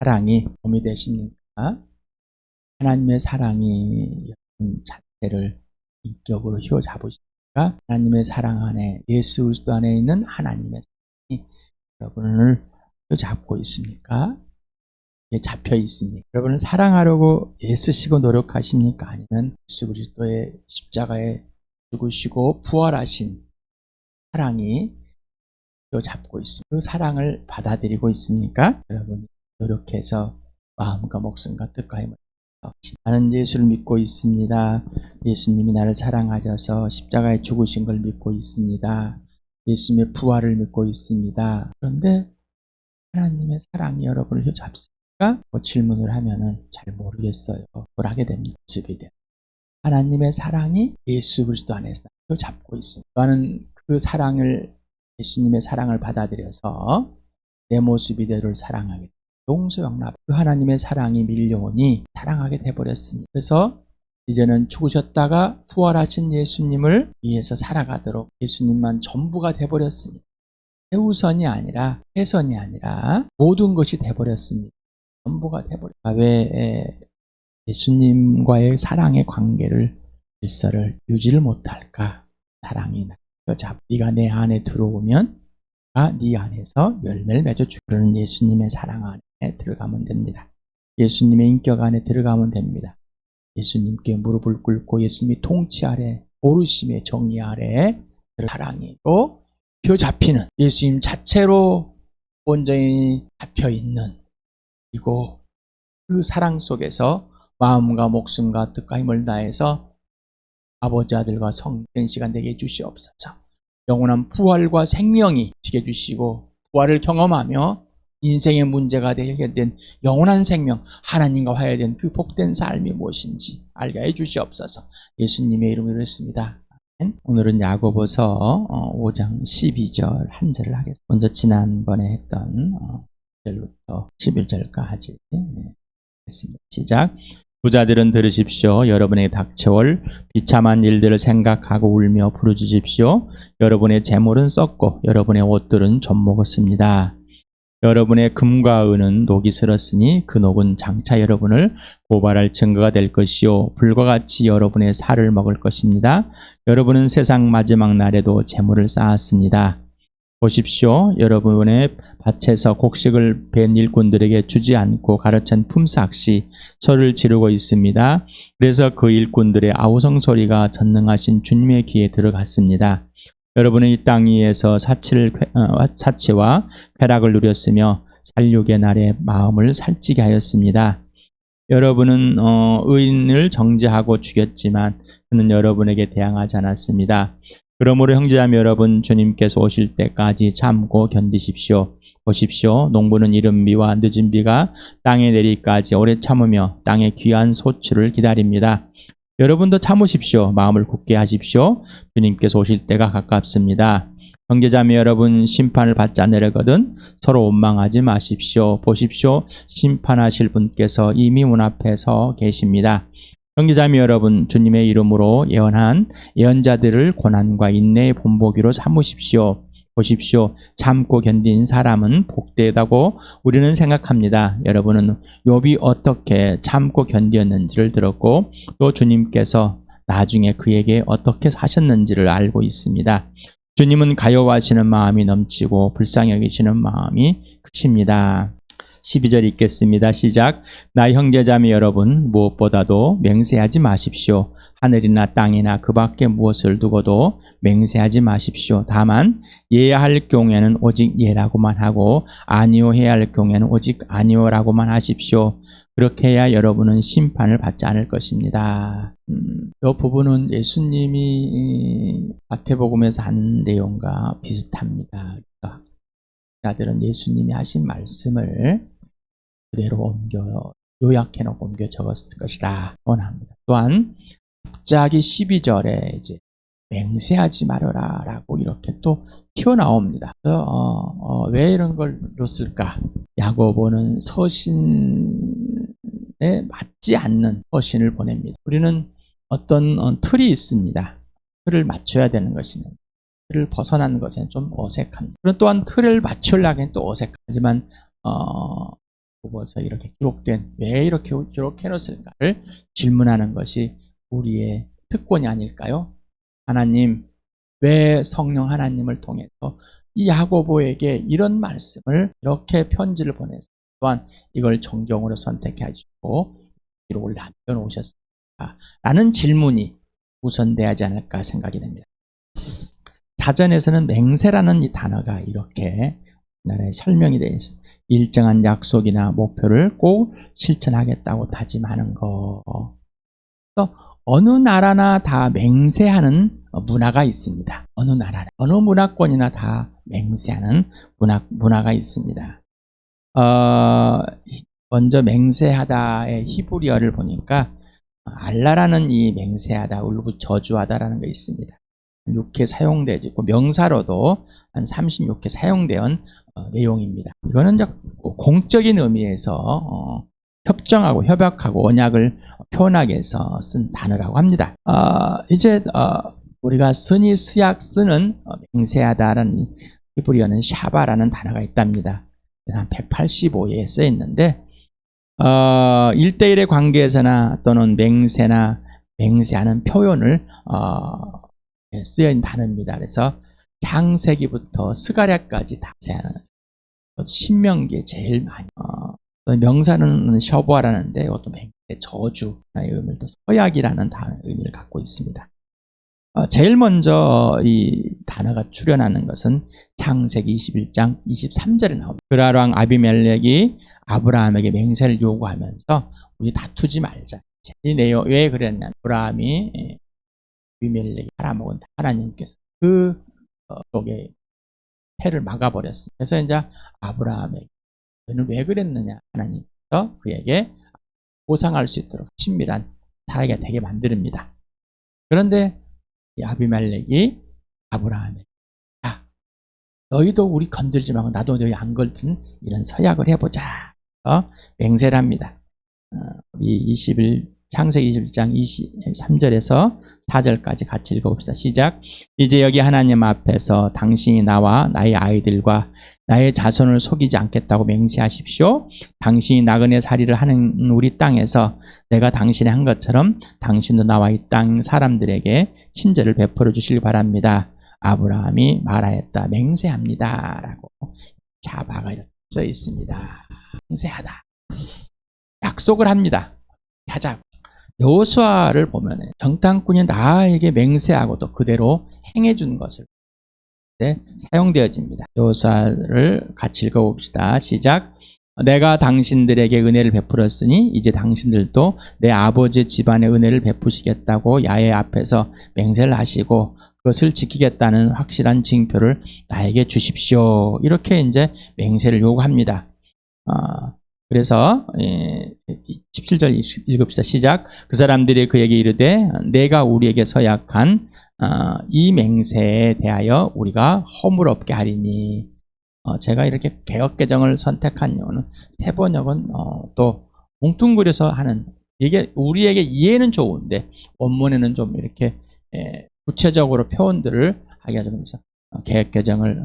사랑이 도움이 되십니까? 하나님의 사랑이 여러분 자체를 인격으로 휘어잡으십니까? 하나님의 사랑 안에, 예수 그리스도 안에 있는 하나님의 사랑이 여러분을 휘어잡고 있습니까? 잡혀 있습니까? 여러분은 사랑하려고 애쓰시고 노력하십니까? 아니면 예수 그리스도의 십자가에 죽으시고 부활하신 사랑이 휘어잡고 있습니까? 그 사랑을 받아들이고 있습니까? 여러분이 노력해서 마음과 목숨과 뜻과 힘을 나는 예수를 믿고 있습니다. 예수님이 나를 사랑하셔서 십자가에 죽으신 걸 믿고 있습니다. 예수님의 부활을 믿고 있습니다. 그런데 하나님의 사랑이 여러분을 휘어잡습니까? 그 질문을 하면은 잘 모르겠어요. 그걸 하게 됩니다. 모습이 돼요. 하나님의 사랑이 예수 그리스도 안에서 휘어잡고 있습니다. 나는 그 사랑을, 예수님의 사랑을 받아들여서 내 모습 이대로를 사랑하게 됩니다. 용서용납, 그 하나님의 사랑이 밀려오니 사랑하게 돼버렸습니다. 그래서 이제는 죽으셨다가 부활하신 예수님을 위해서 살아가도록 예수님만 전부가 돼버렸습니다. 최우선이 아니라 최선이 아니라 모든 것이 돼버렸습니다. 전부가 돼버렸습니다. 왜 예수님과의 사랑의 관계를, 질서를 유지를 못할까? 사랑이 여자, 네가 내 안에 들어오면 네 안에서 열매를 맺어주고, 그러는 예수님의 사랑 안에 들어가면 됩니다. 예수님의 인격 안에 들어가면 됩니다. 예수님께 무릎을 꿇고 예수님의 통치 아래, 오르심의 정의 아래 사랑으로 휘어잡히는, 예수님 자체로 온전히 잡혀있는, 그리고 그 사랑 속에서 마음과 목숨과 뜻과 힘을 다해서 아버지 아들과 성된 시간 되게 해주시옵소서. 영원한 부활과 생명이 지게 주시고, 부활을 경험하며 인생의 문제가 해결된 영원한 생명, 하나님과 화해된 그 복된 삶이 무엇인지 알게 해주시옵소서. 예수님의 이름으로 했습니다. 오늘은 야고보서 5장 12절 한 절을 하겠습니다. 먼저 지난번에 했던 1절부터 11절까지 했습니다. 시작. 부자들은 들으십시오. 여러분의 닥쳐올 비참한 일들을 생각하고 울며 부르짖으십시오. 여러분의 재물은 썩고 여러분의 옷들은 젖먹었습니다. 여러분의 금과 은은 녹이 슬었으니 그 녹은 장차 여러분을 고발할 증거가 될 것이요 불과 같이 여러분의 살을 먹을 것입니다. 여러분은 세상 마지막 날에도 재물을 쌓았습니다. 보십시오. 여러분의 밭에서 곡식을 벤 일꾼들에게 주지 않고 가르친 품삯이 소리를 지르고 있습니다. 그래서 그 일꾼들의 아우성 소리가 전능하신 주님의 귀에 들어갔습니다. 여러분은 이 땅 위에서 사치와 쾌락을 누렸으며 살육의 날에 마음을 살찌게 하였습니다. 여러분은 의인을 정죄하고 죽였지만 그는 여러분에게 대항하지 않았습니다. 그러므로 형제자매 여러분, 주님께서 오실 때까지 참고 견디십시오. 보십시오. 농부는 이른 비와 늦은 비가 땅에 내리기까지 오래 참으며 땅의 귀한 소출을 기다립니다. 여러분도 참으십시오. 마음을 굳게 하십시오. 주님께서 오실 때가 가깝습니다. 형제자매 여러분, 심판을 받지 않으려거든 서로 원망하지 마십시오. 보십시오. 심판하실 분께서 이미 문 앞에 서 계십니다. 형제자매 여러분, 주님의 이름으로 예언한 예언자들을 고난과 인내의 본보기로 삼으십시오. 보십시오. 참고 견딘 사람은 복되다고 우리는 생각합니다. 여러분은 욥이 어떻게 참고 견디었는지를 들었고 또 주님께서 나중에 그에게 어떻게 하셨는지를 알고 있습니다. 주님은 가여워하시는 마음이 넘치고 불쌍히 여기시는 마음이 크십니다. 12절 읽겠습니다. 시작. 나 형제자매 여러분, 무엇보다도 맹세하지 마십시오. 하늘이나 땅이나 그 밖에 무엇을 두고도 맹세하지 마십시오. 다만 예야 할 경우에는 오직 예라고만 하고 아니요 해야 할 경우에는 오직 아니요라고만 하십시오. 그렇게 해야 여러분은 심판을 받지 않을 것입니다. 이 부분은 예수님이 마태복음에서 한 내용과 비슷합니다. 자들은 예수님이 하신 말씀을 그대로 옮겨 요약해놓고 옮겨 적었을 것이다 원합니다. 또한 갑자기 12절에 이제 맹세하지 말아라 라고 이렇게 또 튀어나옵니다. 그래서 왜 이런 걸 넣었을까? 야고보는 서신에 맞지 않는 서신을 보냅니다. 우리는 어떤 틀이 있습니다. 틀을 맞춰야 되는 것이는, 틀을 벗어나는 것은 좀 어색합니다. 그런 또한 틀을 맞추려고 하기엔 또 어색하지만 야고보서 이렇게 기록된 왜 이렇게 기록해 놓았을까를 질문하는 것이 우리의 특권이 아닐까요? 하나님, 왜 성령 하나님을 통해서 이 야고보에게 이런 말씀을 이렇게 편지를 보내서 또한 이걸 정경으로 선택해 주시고 기록을 남겨놓으셨을까? 라는 질문이 우선돼야 하지 않을까 생각이 됩니다. 사전에서는 맹세라는 이 단어가 이렇게 우리나라에 설명이 되어 있습니다. 일정한 약속이나 목표를 꼭 실천하겠다고 다짐하는 거. 그래서 어느 나라나 다 맹세하는 문화가 있습니다. 어느 나라나, 어느 문화권이나 다 맹세하는 문화가 있습니다. 먼저 맹세하다의 히브리어를 보니까 알라라는 이 맹세하다, 울고 저주하다라는 게 있습니다. 6회 사용되고 있고 명사로도 한 36회 사용된 내용입니다. 이거는 공적인 의미에서 협정하고 협약하고 언약을 표현하기 위해서 쓴 단어라고 합니다. 이제 우리가 흔히 쓰약 쓰는 맹세하다라는 히브리어는 샤바라는 단어가 있답니다. 한 185회에 써 있는데 1대1의 관계에서나 또는 맹세나 맹세하는 표현을 쓰여 있는 단어입니다. 그래서 창세기부터 스가랴까지 다 맹세하는 신명기에 제일 많이 명사는 셔부하라는데 이것도 맹세, 저주의 의미를 또 서약이라는 단어의 의미를 갖고 있습니다. 제일 먼저 이 단어가 출현하는 것은 창세기 21장 23절에 나옵니다. 그랄왕 아비멜렉이 아브라함에게 맹세를 요구하면서 우리 다투지 말자. 이 내용 왜 그랬냐면 아브라함이 아비멜렉이 팔아먹은 하나님께서 그 속에 해를 막아버렸습니다. 그래서 이제 아브라함에게 너는 왜 그랬느냐 하나님께서 그에게 보상할 수 있도록 친밀한 사이가 되게 만듭니다. 그런데 이 아비멜렉이 아브라함에게 야, 너희도 우리 건들지 말고 나도 너희 안 걸든 이런 서약을 해보자. 맹세를 합니다. 창세기 21장 23절에서 4절까지 같이 읽어봅시다. 시작. 이제 여기 하나님 앞에서 당신이 나와 나의 아이들과 나의 자손을 속이지 않겠다고 맹세하십시오. 당신이 나그네 살이를 하는 우리 땅에서 내가 당신이 한 것처럼 당신도 나와 이 땅 사람들에게 친절을 베풀어 주시기 바랍니다. 아브라함이 말하였다. 맹세합니다. 라고 자바가 이렇게 써 있습니다. 맹세하다. 약속을 합니다. 하자. 여호수아를 보면 정탐꾼이 나에게 맹세하고 또 그대로 행해준 것을 사용되어집니다. 여호수아를 같이 읽어봅시다. 시작. 내가 당신들에게 은혜를 베풀었으니 이제 당신들도 내 아버지 집안의 은혜를 베푸시겠다고 야훼 앞에서 맹세를 하시고 그것을 지키겠다는 확실한 징표를 나에게 주십시오. 이렇게 이제 맹세를 요구합니다. 그래서 17절 읽읍시다. 시작. 그 사람들이 그에게 이르되 내가 우리에게 서약한 이 맹세에 대하여 우리가 허물없게 하리니. 제가 이렇게 개역개정을 선택한 이유는 세번역은 또 뭉뚱그려서 하는, 이게 우리에게 이해는 좋은데 원문에는 좀 이렇게 구체적으로 표현들을 하기가 좀 있어 개역개정을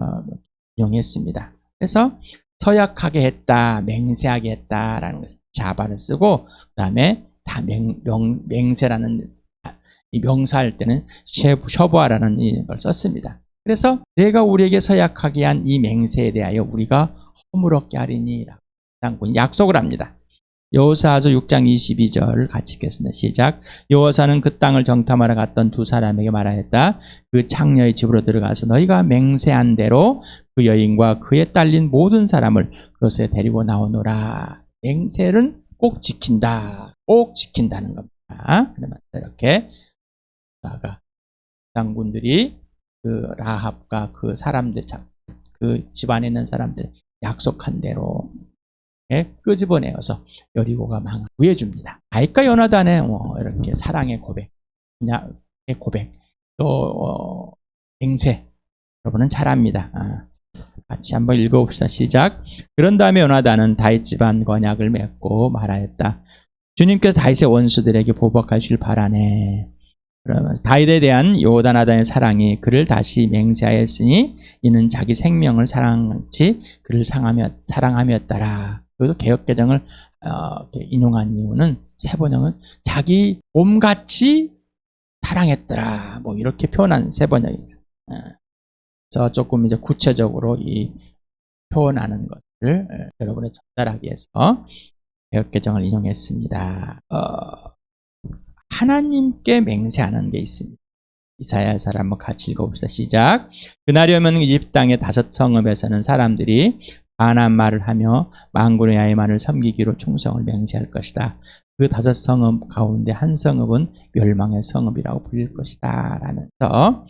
이용했습니다. 그래서 서약하게 했다, 맹세하게 했다라는 것을 자바를 쓰고, 그 다음에 다 맹세라는 이 명사할 때는 셔부하라는 걸 썼습니다. 그래서 내가 우리에게 서약하게 한 이 맹세에 대하여 우리가 허물없게 하리니라고 당군이 약속을 합니다. 여호사서 6장 22절을 같이 읽겠습니다. 시작. 여호사는 그 땅을 정탐하러 갔던 두 사람에게 말하였다. 그 창녀의 집으로 들어가서 너희가 맹세한 대로 그 여인과 그에 딸린 모든 사람을 그것에 데리고 나오노라. 맹세는 꼭 지킨다. 꼭 지킨다는 겁니다. 그러면서 이렇게 장군들이 그 라합과 그 사람들, 그 집안에 있는 사람들 약속한 대로 끄집어내어서 여리고가 구해줍니다. 아이까 연하단의 이렇게 사랑의 고백, 고백, 또 맹세, 여러분은 잘 압니다. 같이 한번 읽어봅시다. 시작. 그런 다음에 요나단은 다윗 집안 언약을 맺고 말하였다. 주님께서 다윗의 원수들에게 보복하시길 바라네. 그러면서 다윗에 대한 요나단의 사랑이 그를 다시 맹세하였으니 이는 자기 생명을 사랑치 그를 사랑함이었더라. 이것도 개역개정을 인용한 이유는 세 번역은 자기 몸같이 사랑했더라. 뭐 이렇게 표현한 세 번역입니다. 그래서 조금 이제 구체적으로 이 표현하는 것을 여러분에 전달하기 위해서 개역개정을 인용했습니다. 하나님께 맹세하는 게 있습니다. 이사야서를 한번 같이 읽어봅시다. 시작. 그날이 오면 이집트 땅의 5 성읍에서는 사람들이 가나안 말을 하며 만군의 야훼만을 섬기기로 충성을 맹세할 것이다. 그 5 성읍 가운데 한 성읍은 멸망의 성읍이라고 불릴 것이다. 라면서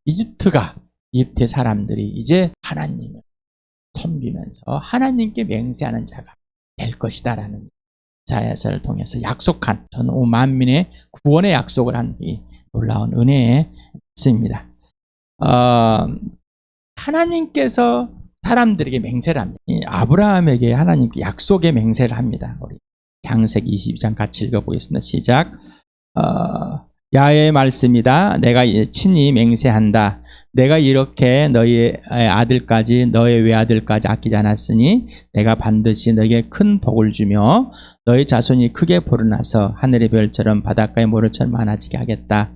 이집트의 사람들이 이제 하나님을 섬기면서 하나님께 맹세하는 자가 될 것이다. 라는 이사야서를 통해서 약속한 전 온 만민의 구원의 약속을 한 이 놀라운 은혜의 말씀입니다. 하나님께서 사람들에게 맹세를 합니다. 아브라함에게 하나님께 약속의 맹세를 합니다. 우리 창세기 22장 같이 읽어보겠습니다. 시작. 야훼의 말씀이다. 내가 친히 맹세한다. 내가 이렇게 너희의 아들까지 너의 외아들까지 아끼지 않았으니 내가 반드시 너에게 큰 복을 주며 너희 자손이 크게 불어나서 하늘의 별처럼 바닷가의 모래처럼 많아지게 하겠다.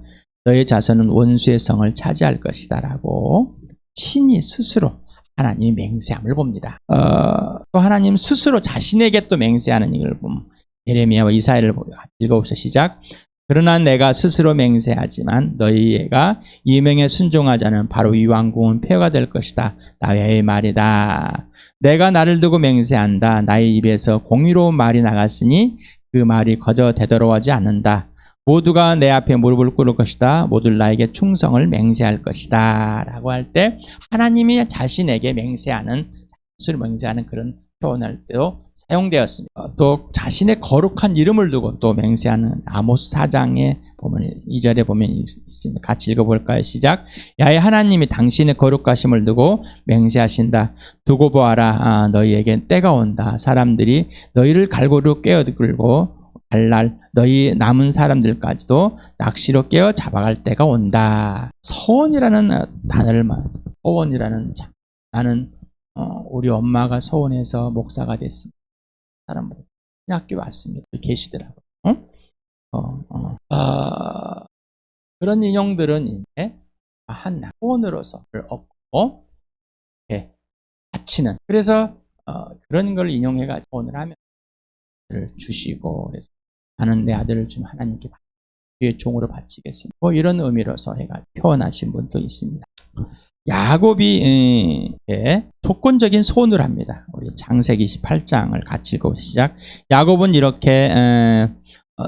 너희 자손은 원수의 성을 차지할 것이다. 라고 친히 스스로 하나님이 맹세함을 봅니다. 또 하나님 스스로 자신에게 또 맹세하는 이걸 보면 예레미야와 이사야를 읽어봅시다. 시작. 그러나 내가 스스로 맹세하지만 너희가 이 명에 순종하지 않은 바로 이 왕궁은 폐허가 될 것이다. 나의 말이다. 내가 나를 두고 맹세한다. 나의 입에서 공의로운 말이 나갔으니 그 말이 거저 되돌아오지 않는다. 모두가 내 앞에 무릎을 꿇을 것이다. 모두 나에게 충성을 맹세할 것이다. 라고 할 때 하나님이 자신에게 맹세하는 그런 표현할 때도 사용되었습니다. 또 자신의 거룩한 이름을 두고 또 맹세하는 아모스 4장에 보면 2절에 보면 있습니다. 같이 읽어볼까요? 시작. 야훼 하나님이 당신의 거룩하심을 두고 맹세하신다. 두고 보아라. 너희에겐 때가 온다. 사람들이 너희를 갈고리로 깨어들고 갈날 너희 남은 사람들까지도 낚시로 깨어 잡아갈 때가 온다. 서원이라는 단어를 서원이라는 나는 우리 엄마가 서원에서 목사가 됐습니다. 사람들 신학교 왔습니다. 계시더라고요. 그런 인용들은 이제 한 서원으로서 얻고 바치는. 그래서 그런 걸 인용해가지고 서원을 하면 주시고 그래서 나는 내 아들을 좀 하나님께 주의 종으로 바치겠습니다. 뭐 이런 의미로서 해가 표현하신 분도 있습니다. 야곱이 조건적인 소원을 합니다. 우리 창세기 28장을 같이 읽어보시죠. 시작. 야곱은 이렇게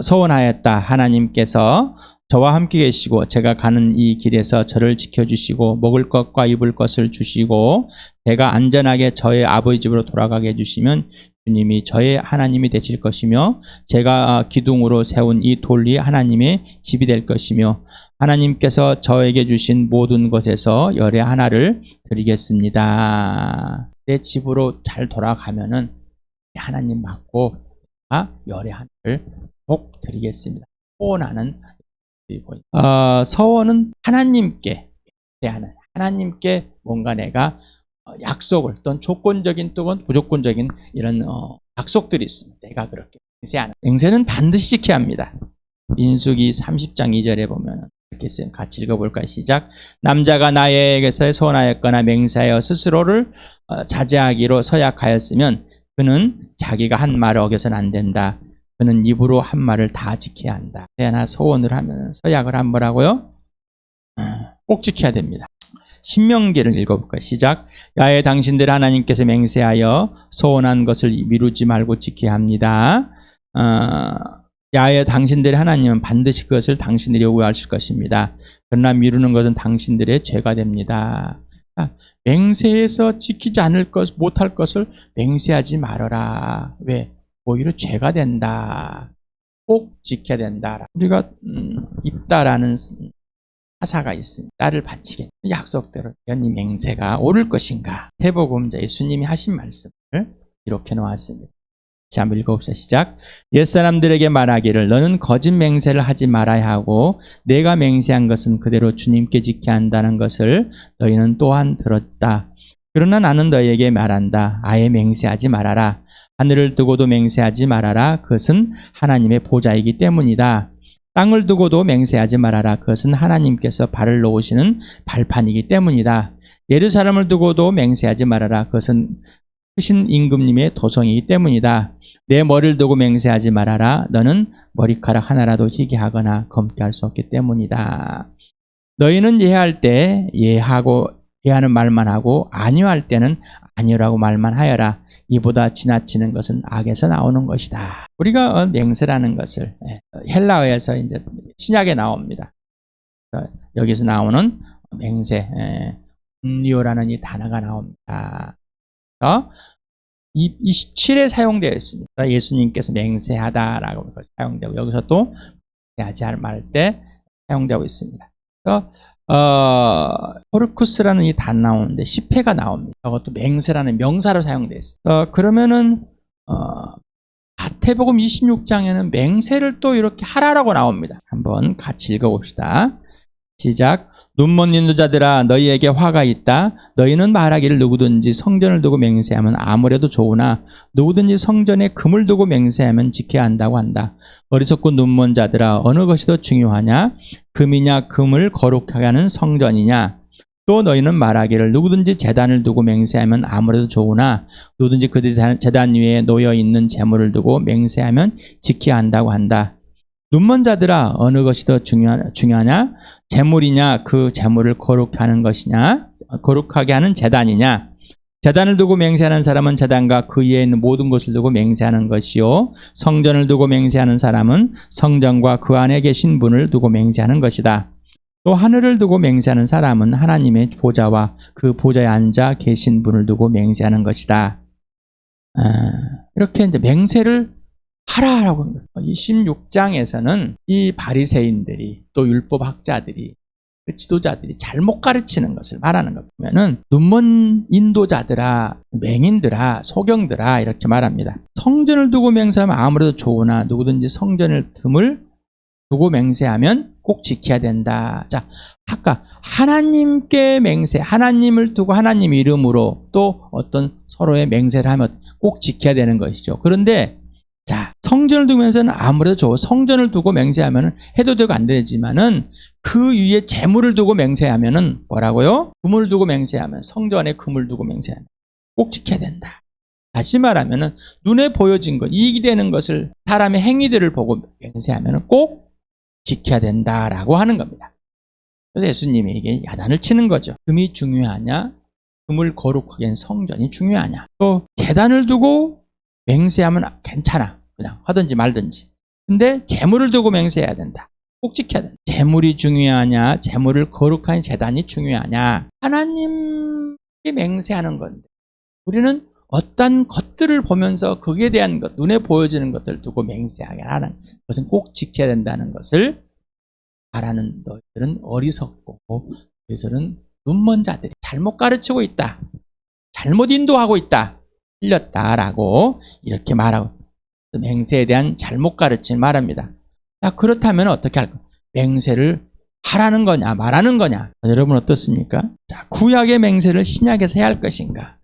소원하였다. 하나님께서 저와 함께 계시고 제가 가는 이 길에서 저를 지켜주시고 먹을 것과 입을 것을 주시고 제가 안전하게 저의 아버지 집으로 돌아가게 해주시면 주님이 저의 하나님이 되실 것이며 제가 기둥으로 세운 이 돌이 하나님의 집이 될 것이며 하나님께서 저에게 주신 모든 것에서 열의 하나를 드리겠습니다. 내 집으로 잘 돌아가면은 하나님 맞고 열의 하나를 꼭 드리겠습니다. 소원하는 서원은 하나님께 대하는 하나님께 뭔가 내가 약속을 또는 조건적인 또는 부조건적인 이런 약속들이 있습니다. 내가 그렇게 맹세하는 맹세는 반드시 지켜야 합니다. 민수기 30장 2절에 보면 이렇게 써요. 같이 읽어볼까요? 시작. 남자가 나에게서 서원하였거나 맹세하여 스스로를 자제하기로 서약하였으면 그는 자기가 한 말을 어겨서는 안 된다. 그는 입으로 한 말을 다 지켜야 한다. 하나 소원을 하면 서약을 한 거라고요? 꼭 지켜야 됩니다. 신명기를 읽어볼까요? 시작. 야훼 당신들 하나님께서 맹세하여 소원한 것을 미루지 말고 지켜야 합니다. 야훼 당신들의 하나님은 반드시 그것을 당신들이 요구하실 것입니다. 그러나 미루는 것은 당신들의 죄가 됩니다. 맹세해서 지키지 않을 것, 못할 것을 맹세하지 말아라. 왜? 오히려 죄가 된다. 꼭 지켜야 된다. 우리가 입다라는 사사가 있습니다. 딸을 바치게 약속대로 이 맹세가 옳을 것인가? 태복음자 예수님이 하신 말씀을 기록해 놓았습니다. 같이 한번 읽어봅시다. 시작. 옛사람들에게 말하기를 너는 거짓 맹세를 하지 말아야 하고 내가 맹세한 것은 그대로 주님께 지켜야 한다는 것을 너희는 또한 들었다. 그러나 나는 너희에게 말한다. 아예 맹세하지 말아라. 하늘을 두고도 맹세하지 말아라. 그것은 하나님의 보좌이기 때문이다. 땅을 두고도 맹세하지 말아라. 그것은 하나님께서 발을 놓으시는 발판이기 때문이다. 예루살렘을 두고도 맹세하지 말아라. 그것은 크신 임금님의 도성이기 때문이다. 내 머리를 두고 맹세하지 말아라. 너는 머리카락 하나라도 희게 하거나 검게 할 수 없기 때문이다. 너희는 예할 때 예하는 말만 하고 아니할 때는 아니라고 말만 하여라. 이보다 지나치는 것은 악에서 나오는 것이다. 우리가 맹세라는 것을 헬라어에서 이제 신약에 나옵니다. 여기서 나오는 맹세, 음료라는 이 단어가 나옵니다. 27에 사용되어 있습니다. 예수님께서 맹세하다라고 사용되고 여기서 또 맹세하지 말 때 사용되고 있습니다. 그래서 포르쿠스라는 이 단어 나오는데 10회가 나옵니다. 그것도 맹세라는 명사로 사용되어 있습니다. 그러면은 마태복음 26장에는 맹세를 또 이렇게 하라라고 나옵니다. 한번 같이 읽어봅시다. 시작. 눈먼 인도자들아 너희에게 화가 있다. 너희는 말하기를 누구든지 성전을 두고 맹세하면 아무래도 좋으나 누구든지 성전에 금을 두고 맹세하면 지켜야 한다고 한다. 어리석고 눈먼 자들아 어느 것이 더 중요하냐? 금이냐 금을 거룩하게 하는 성전이냐? 또 너희는 말하기를 누구든지 제단을 두고 맹세하면 아무래도 좋으나 누구든지 그 제단 위에 놓여 있는 제물을 두고 맹세하면 지켜야 한다고 한다. 눈먼 자들아 어느 것이 더 중요하냐? 제물이냐 그 제물을 거룩하게 하는 제단이냐? 제단을 두고 맹세하는 사람은 제단과 그 위에 있는 모든 것을 두고 맹세하는 것이요 성전을 두고 맹세하는 사람은 성전과 그 안에 계신 분을 두고 맹세하는 것이다. 또 하늘을 두고 맹세하는 사람은 하나님의 보좌와 그 보좌에 앉아 계신 분을 두고 맹세하는 것이다. 이렇게 이제 맹세를 하라라고 합니다. 26장에서는 이 바리새인들이 또 율법학자들이 그 지도자들이 잘못 가르치는 것을 말하는 것 보면은 눈먼 인도자들아 맹인들아 소경들아 이렇게 말합니다. 성전을 두고 맹세하면 아무래도 좋으나 누구든지 성전을 틈을 두고 맹세하면 꼭 지켜야 된다. 자, 아까 하나님께 맹세, 하나님을 두고 하나님 이름으로 또 어떤 서로의 맹세를 하면 꼭 지켜야 되는 것이죠. 그런데 자, 성전을 두면서는 아무래도 좋고 성전을 두고 맹세하면 해도 되고 안 되지만은 그 위에 재물을 두고 맹세하면은 뭐라고요? 금을 두고 맹세하면 성전에 금을 두고 맹세하면 꼭 지켜야 된다. 다시 말하면은 눈에 보여진 것, 이익이 되는 것을 사람의 행위들을 보고 맹세하면은 꼭 지켜야 된다라고 하는 겁니다. 그래서 예수님이 이게 야단을 치는 거죠. 금이 중요하냐? 금을 거룩하게 한 성전이 중요하냐? 또 제단을 두고 맹세하면 괜찮아. 그냥 하든지 말든지. 근데 재물을 두고 맹세해야 된다. 꼭 지켜야 된다. 재물이 중요하냐? 재물을 거룩한 제단이 중요하냐? 하나님께 맹세하는 건데 우리는 어떤 것들을 보면서 거기에 대한 것, 눈에 보여지는 것들을 두고 맹세하게 하는 것은 꼭 지켜야 된다는 것을 말하는 너희들은 어리석고 너희들은 눈먼 자들이 잘못 가르치고 있다. 잘못 인도하고 있다. 틀렸다라고 이렇게 말하고 맹세에 대한 잘못 가르침을 말합니다. 자, 그렇다면 어떻게 할까? 맹세를 하라는 거냐 말하는 거냐? 여러분 어떻습니까? 자, 구약의 맹세를 신약에서 해야 할 것인가?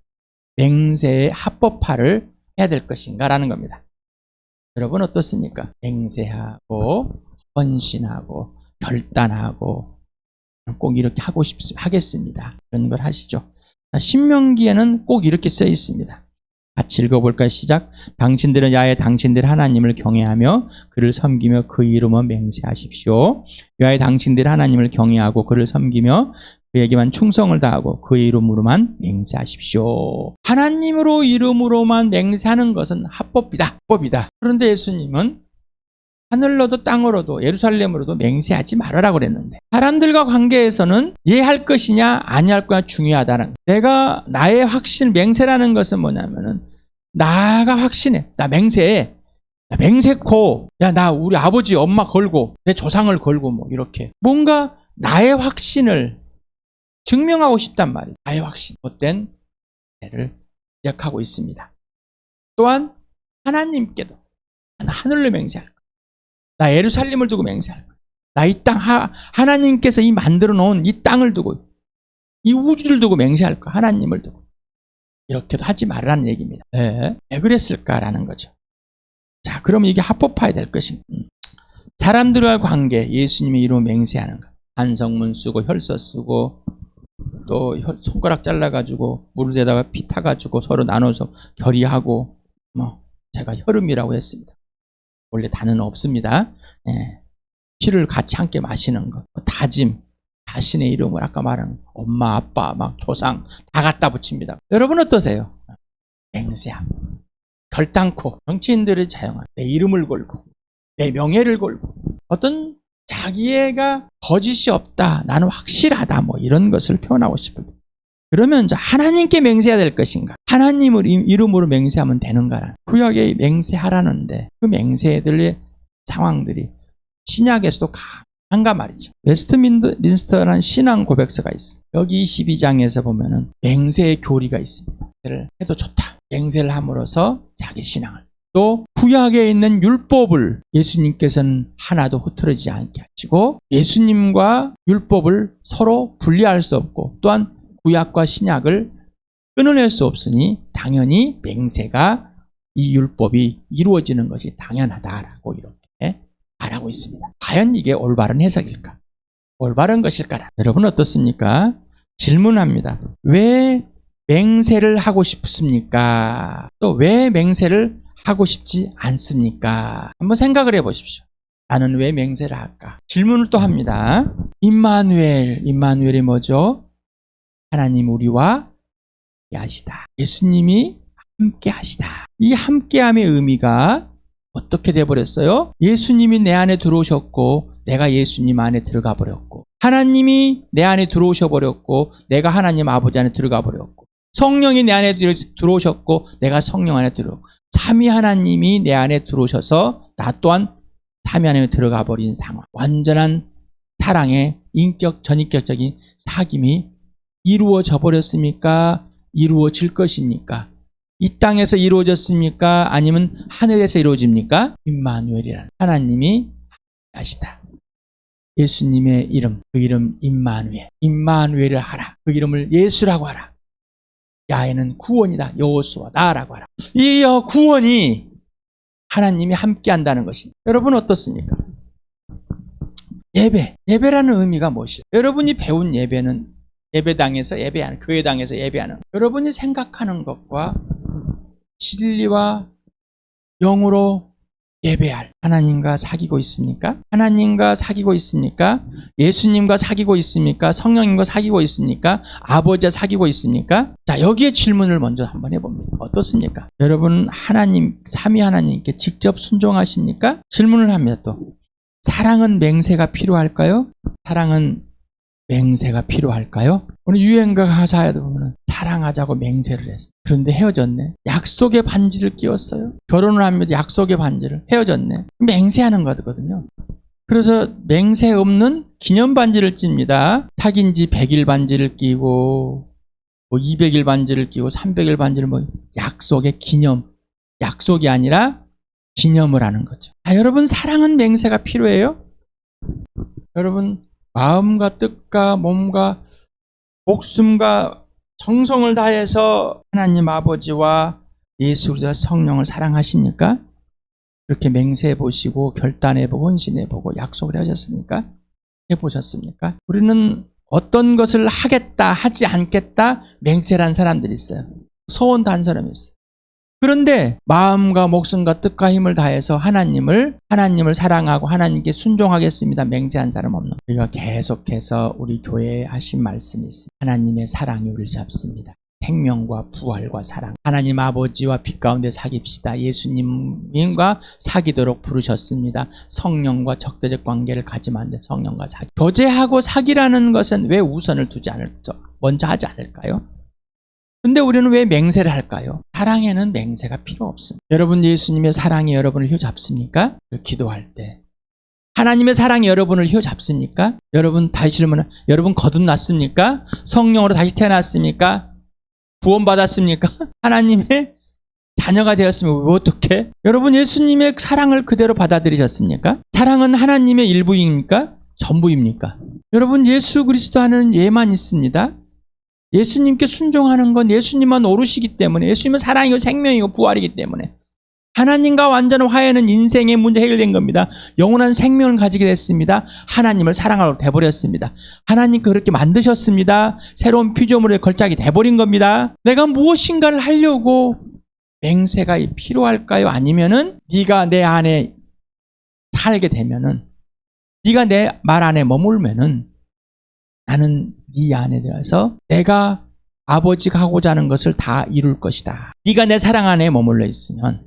맹세의 합법화를 해야 될 것인가? 라는 겁니다. 여러분 어떻습니까? 맹세하고 헌신하고 결단하고 꼭 이렇게 하겠습니다. 그런 걸 하시죠. 자, 신명기에는 꼭 이렇게 써 있습니다. 같이 읽어볼까요? 시작. 당신들은 야외 당신들 하나님을 경외하며 그를 섬기며 그 이름으로 맹세하십시오. 야외 당신들 하나님을 경외하고 그를 섬기며 그에게만 충성을 다하고 그의 이름으로만 맹세하십시오. 하나님으로 이름으로만 맹세하는 것은 합법이다. 그런데 예수님은 하늘로도 땅으로도 예루살렘으로도 맹세하지 말아라 그랬는데 사람들과 관계에서는 예할 것이냐 아니할 거냐 중요하다는 내가 나의 확신 맹세라는 것은 뭐냐면은 나가 확신해 나 맹세해 나 맹세코 야 나 우리 아버지 엄마 걸고 내 조상을 걸고 뭐 이렇게 뭔가 나의 확신을 증명하고 싶단 말이에요. 나의 확신 못된 맹세를 시작하고 있습니다. 또한 하나님께도 나 하늘로 맹세할 거야. 나 예루살렘을 두고 맹세할 거야. 나 이 땅 하나님께서 이 만들어 놓은 이 땅을 두고 이 우주를 두고 맹세할 거야. 하나님을 두고. 이렇게도 하지 말라는 얘기입니다. 왜 그랬을까라는 거죠. 자, 그럼 이게 합법화야 될 것입니다. 사람들과의 관계, 예수님이 이루어 맹세하는 것. 반성문 쓰고 혈서 쓰고 또 손가락 잘라가지고 물에다가 피 타가지고 서로 나눠서 결의하고 제가 혈음이라고 했습니다. 원래 단어는 없습니다. 피를 같이 함께 마시는 것, 다짐, 자신의 이름을 아까 말한 엄마, 아빠, 막 조상 다 갖다 붙입니다. 여러분 어떠세요? 맹세함. 결단코 정치인들이 사용한 내 이름을 걸고 내 명예를 걸고 어떤 자기애가 거짓이 없다, 나는 확실하다, 이런 것을 표현하고 싶을 때 그러면 하나님께 맹세해야 될 것인가? 하나님을 이름으로 맹세하면 되는가? 구약에 맹세하라는데 그 맹세들의 상황들이 신약에서도 강한가 말이죠. 웨스트민스터라는 신앙 고백서가 있어요. 여기 22장에서 보면은 맹세의 교리가 있습니다. 맹세를 해도 좋다. 맹세를 함으로써 자기 신앙을 또 구약에 있는 율법을 예수님께서는 하나도 흐트러지지 않게 하시고 예수님과 율법을 서로 분리할 수 없고 또한 구약과 신약을 끊어낼 수 없으니 당연히 맹세가 이 율법이 이루어지는 것이 당연하다라고 이렇게 말하고 있습니다. 과연 이게 올바른 해석일까? 올바른 것일까? 여러분 어떻습니까? 질문합니다. 왜 맹세를 하고 싶습니까? 또 왜 맹세를 하고 싶지 않습니까? 한번 생각을 해보십시오. 나는 왜 맹세를 할까? 질문을 또 합니다. 임마누엘이 뭐죠? 하나님 우리와 함께 하시다. 예수님이 함께 하시다. 이 함께함의 의미가 어떻게 돼버렸어요? 예수님이 내 안에 들어오셨고 내가 예수님 안에 들어가 버렸고 하나님이 내 안에 들어오셔 버렸고 내가 하나님 아버지 안에 들어가 버렸고 성령이 내 안에 들어오셨고 내가 성령 안에 들어오고 삼위 하나님이 내 안에 들어오셔서 나 또한 삼위 안에 들어가 버린 상황. 완전한 사랑의 전인격적인 사귐이 이루어져 버렸습니까? 이루어질 것입니까? 이 땅에서 이루어졌습니까? 아니면 하늘에서 이루어집니까? 임마누엘이라는 하나님이 하시다. 예수님의 이름, 그 이름 임마누엘을 하라. 그 이름을 예수라고 하라. 야훼는 구원이다. 여호수아다라고 하라. 이 구원이 하나님이 함께 한다는 것입니다. 여러분 어떻습니까? 예배라는 의미가 무엇이죠? 여러분이 배운 예배는 예배당에서 예배하는, 교회당에서 예배하는 여러분이 생각하는 것과 진리와 영으로 예배할 하나님과 사귀고 있습니까? 하나님과 사귀고 있습니까? 예수님과 사귀고 있습니까? 성령님과 사귀고 있습니까? 아버지와 사귀고 있습니까? 자, 여기에 질문을 먼저 한번 해봅니다. 어떻습니까? 여러분 하나님, 삼위 하나님께 직접 순종하십니까? 질문을 합니다. 또 사랑은 맹세가 필요할까요? 사랑은 맹세가 필요할까요? 오늘 유행가 가사에도 보면 사랑하자고 맹세를 했어. 그런데 헤어졌네. 약속의 반지를 끼웠어요. 결혼을 하면 약속의 반지를 헤어졌네. 맹세하는 거거든요. 그래서 맹세 없는 기념 반지를 찝니다. 사귄 지 100일 반지를 끼고 200일 반지를 끼고 300일 반지를 약속의 기념. 약속이 아니라 기념을 하는 거죠. 여러분 사랑은 맹세가 필요해요? 여러분 마음과 뜻과 몸과 목숨과 정성을 다해서 하나님 아버지와 예수 그리스도 성령을 사랑하십니까? 그렇게 맹세해 보시고 결단해 보고 헌신해 보고 약속을 하셨습니까? 해보셨습니까? 우리는 어떤 것을 하겠다 하지 않겠다 맹세란 사람들이 있어요. 소원도 한 사람이 있어요. 그런데 마음과 목숨과 뜻과 힘을 다해서 하나님을 사랑하고 하나님께 순종하겠습니다. 맹세한 사람 없는. 우리가 계속해서 우리 교회에 하신 말씀이 있습니다. 하나님의 사랑이 우리를 잡습니다. 생명과 부활과 사랑. 하나님 아버지와 빛 가운데 사귑시다. 예수님과 사귀도록 부르셨습니다. 성령과 적대적 관계를 가지면 안 돼. 성령과 사귀. 교제하고 사귀라는 것은 왜 우선을 두지 않을죠? 먼저 하지 않을까요? 근데 우리는 왜 맹세를 할까요? 사랑에는 맹세가 필요 없습니다. 여러분 예수님의 사랑이 여러분을 휘잡습니까? 기도할 때 하나님의 사랑이 여러분을 휘잡습니까? 여러분 다시 질문은 여러분 거듭났습니까? 성령으로 다시 태어났습니까? 구원받았습니까? 하나님의 자녀가 되었으면 왜 어떻게? 여러분 예수님의 사랑을 그대로 받아들이셨습니까? 사랑은 하나님의 일부입니까? 전부입니까? 여러분 예수 그리스도 하는 예만 있습니다. 예수님께 순종하는 건 예수님만 오르시기 때문에, 예수님은 사랑이고 생명이고 부활이기 때문에, 하나님과 완전한 화해는 인생의 문제 해결된 겁니다. 영원한 생명을 가지게 됐습니다. 하나님을 사랑하러 돼버렸습니다. 하나님 그렇게 만드셨습니다. 새로운 피조물의 걸작이 돼버린 겁니다. 내가 무엇인가를 하려고 맹세가 필요할까요? 아니면은 네가 내 안에 살게 되면은, 네가 내 말 안에 머물면은 나는 네 안에 들어서 내가 아버지가 하고자 하는 것을 다 이룰 것이다. 네가 내 사랑 안에 머물러 있으면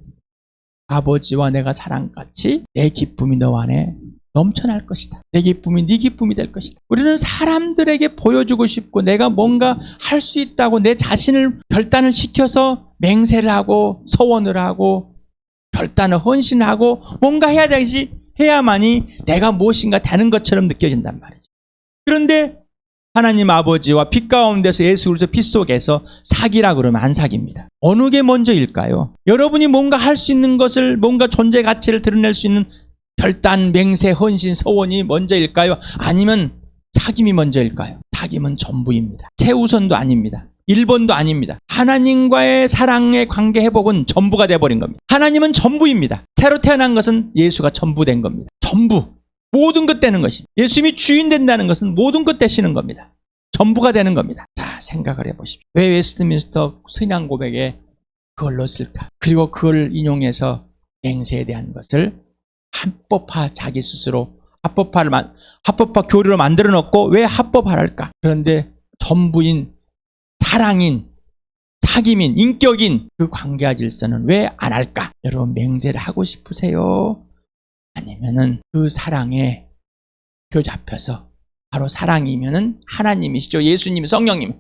아버지와 내가 사랑같이 내 기쁨이 너 안에 넘쳐날 것이다. 내 기쁨이 네 기쁨이 될 것이다. 우리는 사람들에게 보여주고 싶고 내가 뭔가 할 수 있다고 내 자신을 결단을 시켜서 맹세를 하고 서원을 하고 결단을 헌신을 하고 뭔가 해야 되지, 해야만이 내가 무엇인가 되는 것처럼 느껴진단 말이죠. 그런데 하나님 아버지와 빛 가운데서 예수 그리스도 빛 속에서 사귀라 그러면 안 사깁니다. 어느 게 먼저일까요? 여러분이 뭔가 할 수 있는 것을, 뭔가 존재 가치를 드러낼 수 있는 결단, 맹세, 헌신, 서원이 먼저일까요? 아니면 사귐이 먼저일까요? 사귐은 전부입니다. 최우선도 아닙니다. 1번도 아닙니다. 하나님과의 사랑의 관계 회복은 전부가 되어버린 겁니다. 하나님은 전부입니다. 새로 태어난 것은 예수가 전부 된 겁니다. 전부. 모든 것 되는 것입니다. 예수님이 주인 된다는 것은 모든 것 되시는 겁니다. 전부가 되는 겁니다. 자, 생각을 해보십시오. 왜 웨스트민스터 신앙 고백에 그걸 넣었을까? 그리고 그걸 인용해서 맹세에 대한 것을 합법화, 자기 스스로 합법화 교리로 만들어 놓고 왜 합법화할까? 그런데 전부인, 사랑인, 사귐인, 인격인 그 관계와 질서는 왜 안 할까? 여러분 맹세를 하고 싶으세요? 아니면은 그 사랑에 껴잡혀서, 바로 사랑이면은 하나님이시죠. 예수님, 성령님.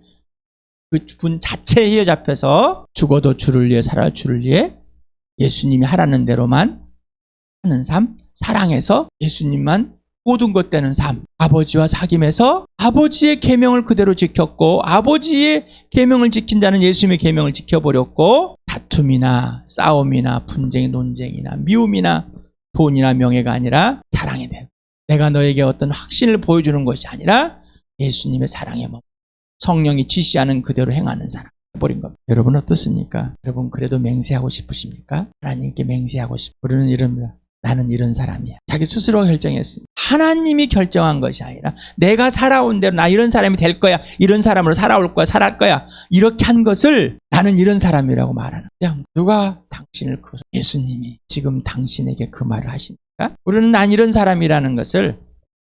그 분 자체에 휘어잡혀서 죽어도 주를 위해, 살아 주를 위해 예수님이 하라는 대로만 하는 삶, 사랑해서 예수님만 모든 것 되는 삶, 아버지와 사귐에서 아버지의 계명을 그대로 지켰고, 아버지의 계명을 지킨 자는 예수님의 계명을 지켜버렸고, 다툼이나 싸움이나 분쟁, 논쟁이나 미움이나 돈이나 명예가 아니라 사랑이 돼. 내가 너에게 어떤 확신을 보여주는 것이 아니라 예수님의 사랑에 머물, 성령이 지시하는 그대로 행하는 사람 해버린 겁니다. 여러분 어떻습니까? 여러분 그래도 맹세하고 싶으십니까? 하나님께 맹세하고 싶. 우리는 이럽니다. 나는 이런 사람이야. 자기 스스로가 결정했습니다. 하나님이 결정한 것이 아니라 내가 살아온 대로 나 이런 사람이 될 거야. 이런 사람으로 살아올 거야. 살아갈 거야. 이렇게 한 것을 나는 이런 사람이라고 말하는. 그냥 누가 당신을 예수님이 지금 당신에게 그 말을 하십니까? 우리는 난 이런 사람이라는 것을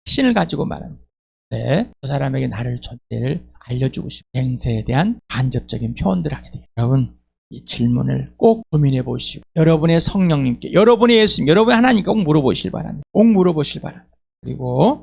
신을 가지고 말합니다. 네, 저 사람에게 나를 존재를 알려주고 싶은 맹세에 대한 간접적인 표현들을 하게 돼요. 여러분 이 질문을 꼭 고민해 보시고 여러분의 성령님께, 여러분의 예수님, 여러분의 하나님께 꼭 물어보실 바랍니다. 꼭 물어보실 바랍니다. 그리고